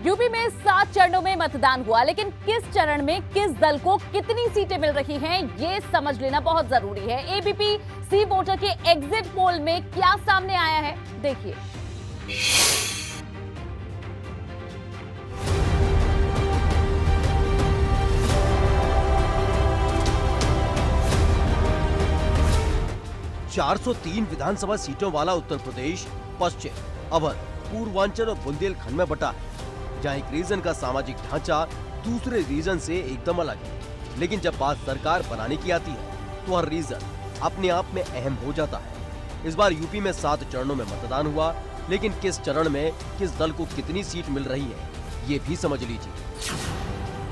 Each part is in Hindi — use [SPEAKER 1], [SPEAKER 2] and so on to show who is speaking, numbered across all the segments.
[SPEAKER 1] यूपी में 7 चरणों में मतदान हुआ, लेकिन किस चरण में किस दल को कितनी सीटें मिल रही हैं, ये समझ लेना बहुत जरूरी है। एबीपी सी वोटर के एग्जिट पोल में क्या सामने आया है, देखिए।
[SPEAKER 2] ,403 विधानसभा सीटों वाला उत्तर प्रदेश पश्चिम, अवध, पूर्वांचल और बुंदेलखंड में बटा है, जहां एक रीजन का सामाजिक ढांचा दूसरे रीजन से एकदम अलग है। लेकिन जब बात सरकार बनाने की आती है तो हर रीजन अपने आप में अहम हो जाता है। इस बार यूपी में 7 चरणों में मतदान हुआ, लेकिन किस चरण में किस दल को कितनी सीट मिल रही है, ये भी समझ लीजिए।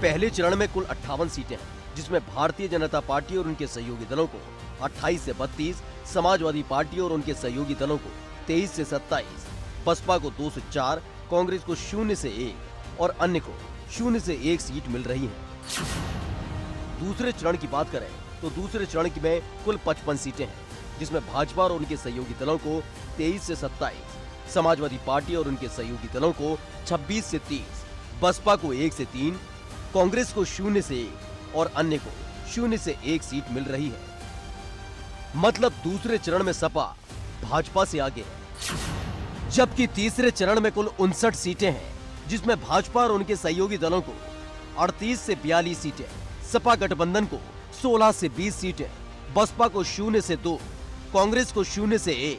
[SPEAKER 2] पहले चरण में कुल 58 सीटें हैं, जिसमें भारतीय जनता पार्टी और उनके सहयोगी दलों को 28 से 32, समाजवादी पार्टी और उनके सहयोगी दलों को 23 से 27, बसपा को 2 से 4, कांग्रेस को 0 से 1 और अन्य को 0 से 1 सीट मिल रही है। दूसरे चरण की बात करें तो दूसरे चरण में कुल 55 सीटें हैं, जिसमें भाजपा और उनके सहयोगी दलों को 23 से 27, समाजवादी पार्टी और उनके सहयोगी दलों को 26 से 30, बसपा को 1 से 3, कांग्रेस को 0 से 1 और अन्य को 0 से 1 सीट मिल रही है। मतलब दूसरे चरण में सपा भाजपा से आगे है। जबकि तीसरे चरण में कुल 59 सीटें हैं, जिसमें भाजपा और उनके सहयोगी दलों को 38 से 42 सीटें, सपा गठबंधन को 16 से 20 सीटें, बसपा को 0 से 2, कांग्रेस को 0 से 1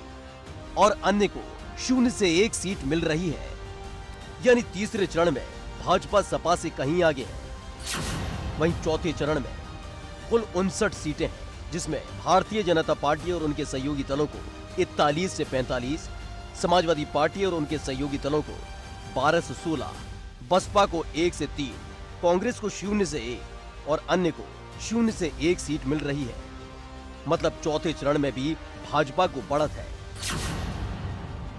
[SPEAKER 2] और अन्य को 0 से 1 सीट मिल रही है। यानी तीसरे चरण में भाजपा सपा से कहीं आगे है। वहीं चौथे चरण में कुल 59 सीटें हैं, जिसमें भारतीय जनता पार्टी और उनके सहयोगी दलों को 41 से 45, समाजवादी पार्टी और उनके सहयोगी दलों को 12 से 16, बसपा को 1 से 3, कांग्रेस को 0 से 1 और अन्य को 0 से 1 सीट मिल रही है। मतलब चौथे चरण में भी भाजपा को बढ़त है।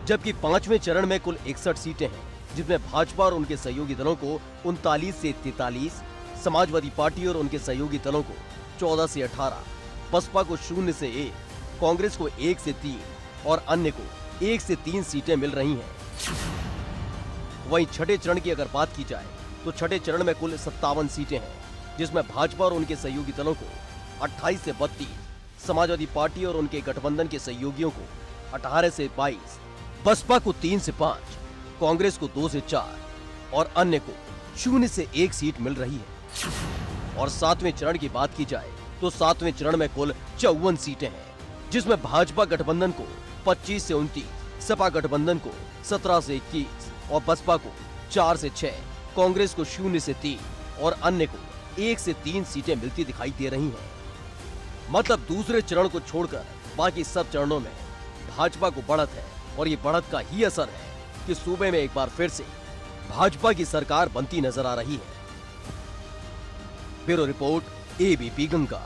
[SPEAKER 2] जबकि पांचवें चरण में कुल 61 सीटें हैं, जिसमें भाजपा और उनके सहयोगी दलों को 39 से 43, समाजवादी पार्टी और उनके सहयोगी दलों को 14 से 18, बसपा को 0 से 1, कांग्रेस को 1 से 3 और अन्य को 1 से 3 सीटें मिल रही हैं। वहीं छठे चरण की अगर बात की जाए तो छठे चरण में कुल 57 सीटें हैं, जिसमें भाजपा और उनके सहयोगी दलों को 28 से 32, समाजवादी पार्टी और उनके गठबंधन के सहयोगियों को 18 से 22, बसपा को 3 से 5, कांग्रेस को 2 से 4 और अन्य को 0 से 1 सीट मिल रही है। और सातवें चरण की बात की जाए तो सातवें चरण में कुल 54 सीटें हैं, जिसमें भाजपा गठबंधन को 25 से 29, सपा गठबंधन को 17 से 21 और बसपा को 4 से 6, कांग्रेस को 0 से 3 और अन्य को 1 से 3 सीटें मिलती दिखाई दे रही हैं। मतलब दूसरे चरण को छोड़कर बाकी सब चरणों में भाजपा को बढ़त है, और ये बढ़त का ही असर है कि सूबे में एक बार फिर से भाजपा की सरकार बनती नजर आ रही है। Bureau report, ABP Ganga.